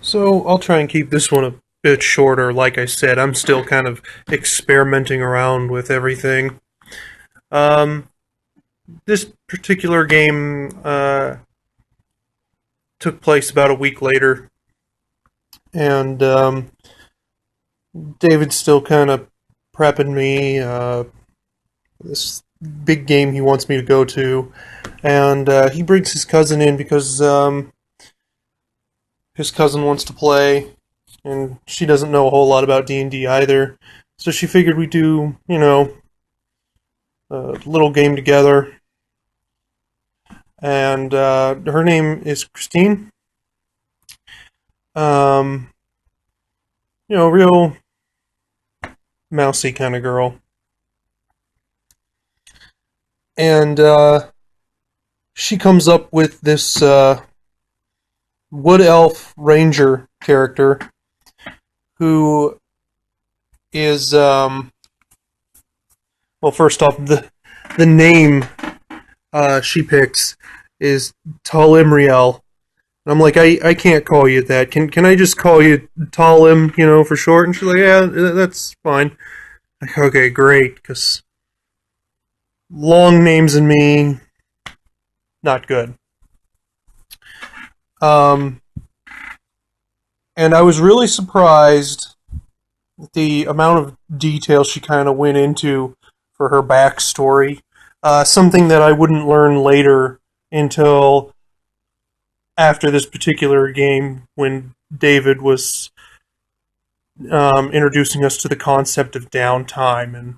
So I'll try and keep this one a bit shorter. Like I said, I'm still kind of experimenting around with everything. Um, this particular game took place about a week later, and David's still kind of prepping me this big game he wants me to go to, and he brings his cousin in because his cousin wants to play, and she doesn't know a whole lot about D&D either. So she figured we'd do, a little game together. And her name is Christine. Um, real mousy kind of girl. And she comes up with this wood elf ranger character who is, well, first off, the name she picks is Talimriel. And I'm like, I can't call you that. Can I just call you Talim, for short? And she's like, yeah, that's fine. Like, okay, great, because long names in me, not good. Um, and I was really surprised at the amount of detail she kind of went into for her backstory. Something that I wouldn't learn later until after this particular game when David was introducing us to the concept of downtime, and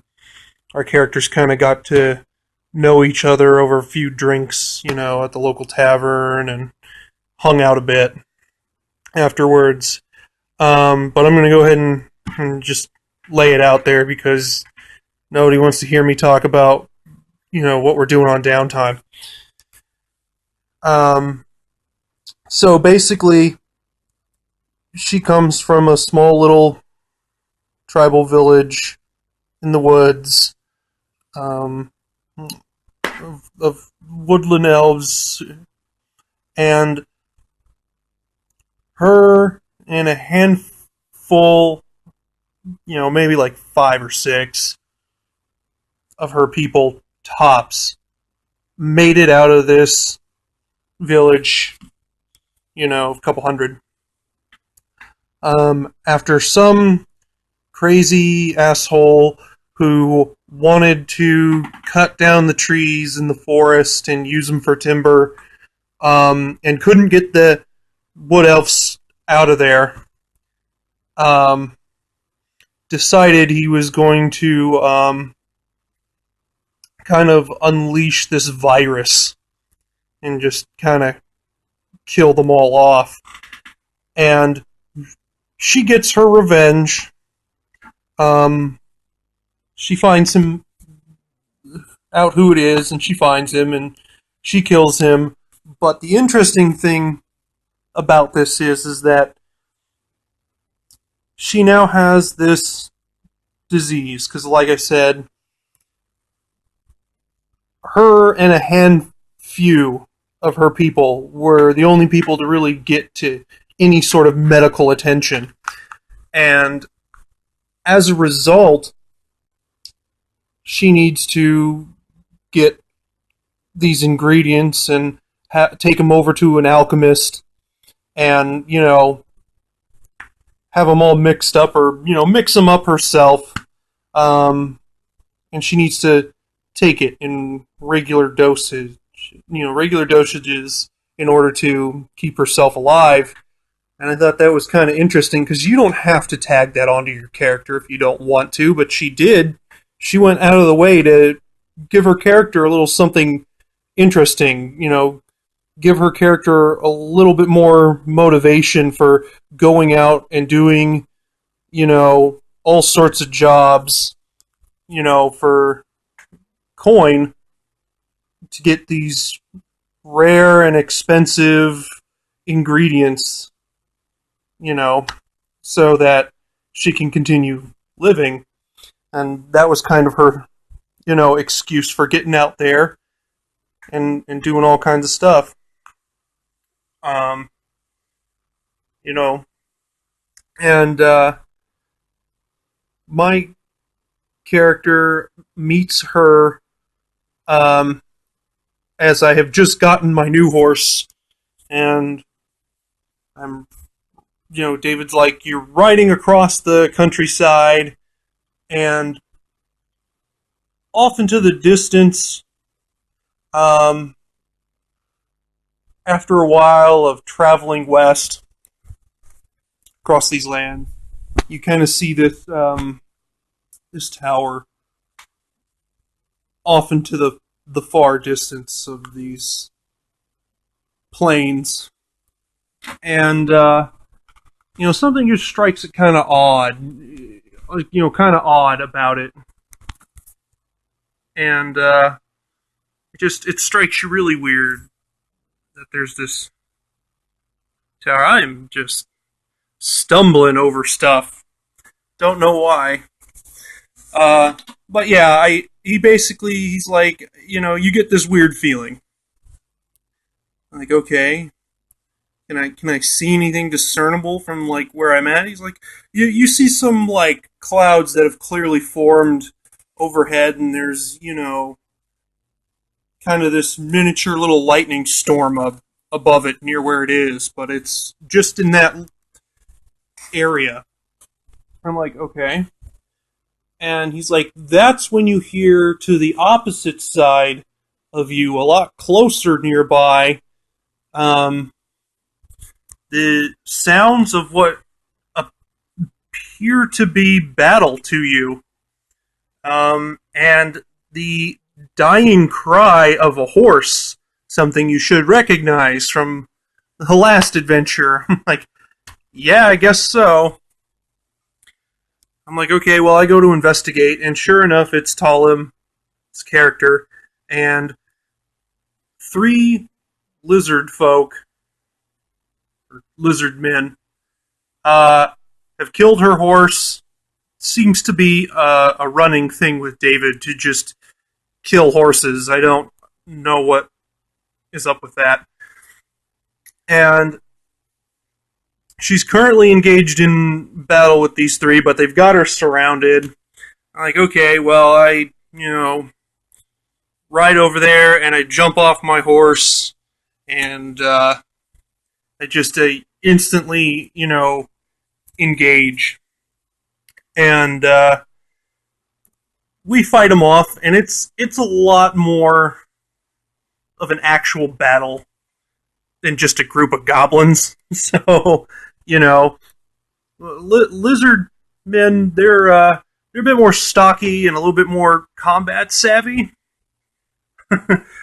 our characters kind of got to know each other over a few drinks, at the local tavern, and hung out a bit afterwards. But I'm going to go ahead and just lay it out there because nobody wants to hear me talk about, what we're doing on downtime. So basically, she comes from a small little tribal village in the woods of woodland elves, and her and a handful, maybe like 5 or 6 of her people tops made it out of this village, a couple hundred. After some crazy asshole who wanted to cut down the trees in the forest and use them for timber, and couldn't get the wood elves out of there, decided he was going to kind of unleash this virus and just kind of kill them all off. And she gets her revenge. She finds him out who it is, and she finds him, and she kills him. But the interesting thing about this is that she now has this disease, because like I said, her and a few of her people were the only people to really get to any sort of medical attention. And as a result, she needs to get these ingredients and take them over to an alchemist and, have them all mixed up, or, mix them up herself. And she needs to take it in regular dosages in order to keep herself alive. And I thought that was kind of interesting because you don't have to tag that onto your character if you don't want to, but she did. She went out of the way to give her character a little something interesting, give her character a little bit more motivation for going out and doing, all sorts of jobs, for coin to get these rare and expensive ingredients, so that she can continue living. And that was kind of her, excuse for getting out there and doing all kinds of stuff. Um, And my character meets her um, as I have just gotten my new horse, and I'm, David's like, you're riding across the countryside, and off into the distance, um, after a while of traveling west across these lands, you kind of see this tower off into the far distance of these plains, and something just strikes it kind of odd, about it, and it strikes you really weird that there's this tower. I'm just stumbling over stuff. Don't know why. But yeah, he's like, you get this weird feeling. I'm like, okay, can I see anything discernible from like where I'm at? He's like, you see some like clouds that have clearly formed overhead, and there's kind of this miniature little lightning storm above it near where it is, but it's just in that area. I'm like, okay. And he's like, that's when you hear to the opposite side of you, a lot closer nearby, the sounds of what appear to be battle to you. And the dying cry of a horse, something you should recognize from the last adventure. I'm like, yeah, I guess so. I'm like, okay, well, I go to investigate, and sure enough, it's Talim's character, and 3 lizard folk, or lizard men, have killed her horse. Seems to be a running thing with David to just kill horses. I don't know what is up with that. And she's currently engaged in battle with these 3, but they've got her surrounded. I'm like, okay, well, I, ride over there, and I jump off my horse, and I just instantly, engage. And we fight them off, and it's a lot more of an actual battle than just a group of goblins. So, lizard men, they're a bit more stocky and a little bit more combat savvy.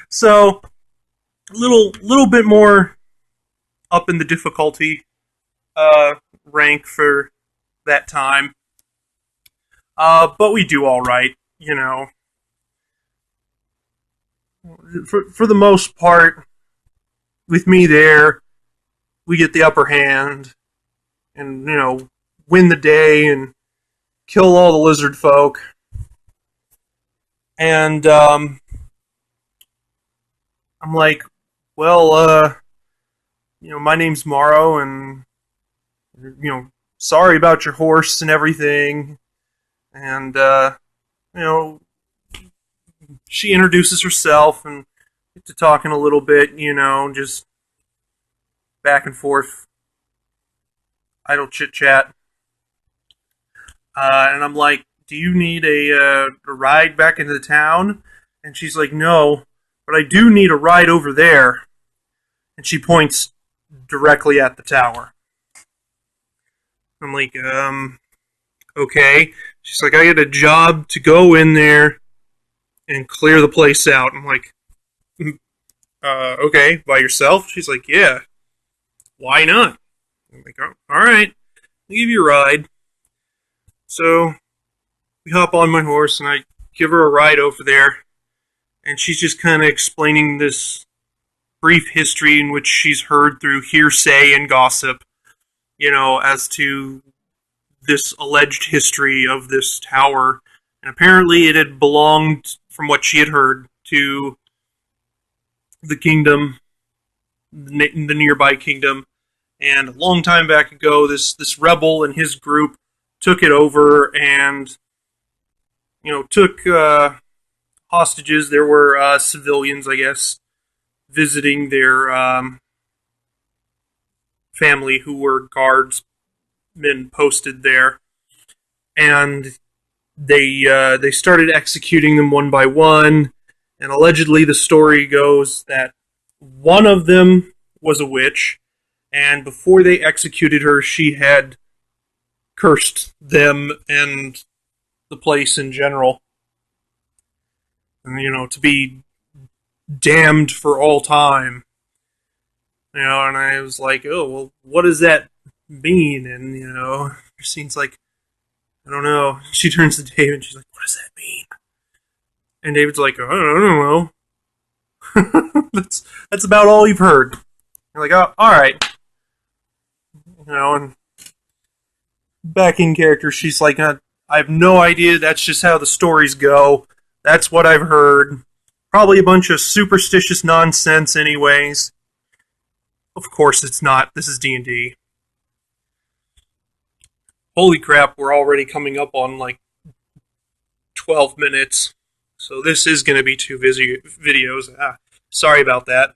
So, little bit more up in the difficulty rank for that time. But we do all right, For the most part, with me there, we get the upper hand, and win the day and kill all the lizard folk. And I'm like, well, my name's Morrow, and sorry about your horse and everything. And she introduces herself and get to talking a little bit, just back and forth, idle chit chat. And I'm like, do you need a ride back into the town? And she's like, no, but I do need a ride over there. And she points directly at the tower. I'm like, okay. She's like, I get a job to go in there and clear the place out. I'm like, okay, by yourself? She's like, yeah. Why not? I'm like, oh, all right, I'll give you a ride. So we hop on my horse, and I give her a ride over there. And she's just kind of explaining this brief history in which she's heard through hearsay and gossip, as to this alleged history of this tower. And apparently it had belonged, from what she had heard, to the kingdom, the nearby kingdom. And a long time back ago, this rebel and his group took it over and took hostages. There were civilians, I guess, visiting their family who were guardsmen posted there, and they started executing them one by one. And allegedly, the story goes that one of them was a witch, and before they executed her, she had cursed them and the place in general, and to be damned for all time. And I was like, oh, well, what does that mean? And, Christine's like, I don't know. She turns to David and she's like, what does that mean? And David's like, I don't know. that's about all you've heard. You're like, oh, alright. And back in character, she's like, I have no idea. That's just how the stories go. That's what I've heard. Probably a bunch of superstitious nonsense anyways. Of course it's not. This is D&D. Holy crap, we're already coming up on like 12 minutes. So this is going to be 2 videos. Sorry about that.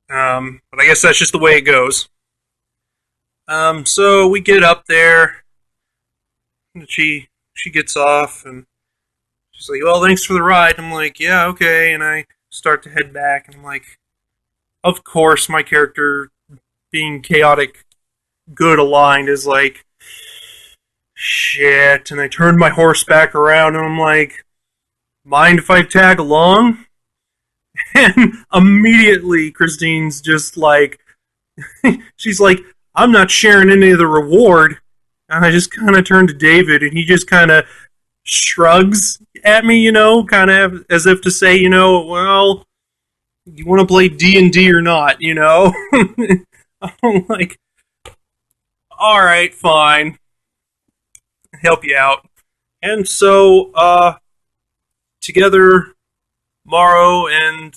But I guess that's just the way it goes. So we get up there. And she gets off and she's like, well, thanks for the ride. I'm like, yeah, okay. And I start to head back and I'm like, of course, my character, being chaotic, good aligned, is like, shit. And I turned my horse back around and I'm like, mind if I tag along? And immediately Christine's just like, she's like, I'm not sharing any of the reward. And I just kind of turn to David and he just kind of shrugs at me, kind of as if to say, well, you want to play D&D or not, I'm like, alright, fine. Help you out. And so, together, Morrow and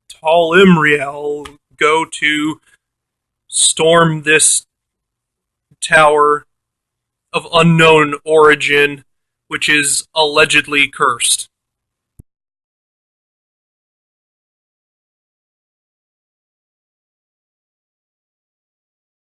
Tal Imriel go to storm this tower of unknown origin, which is allegedly cursed.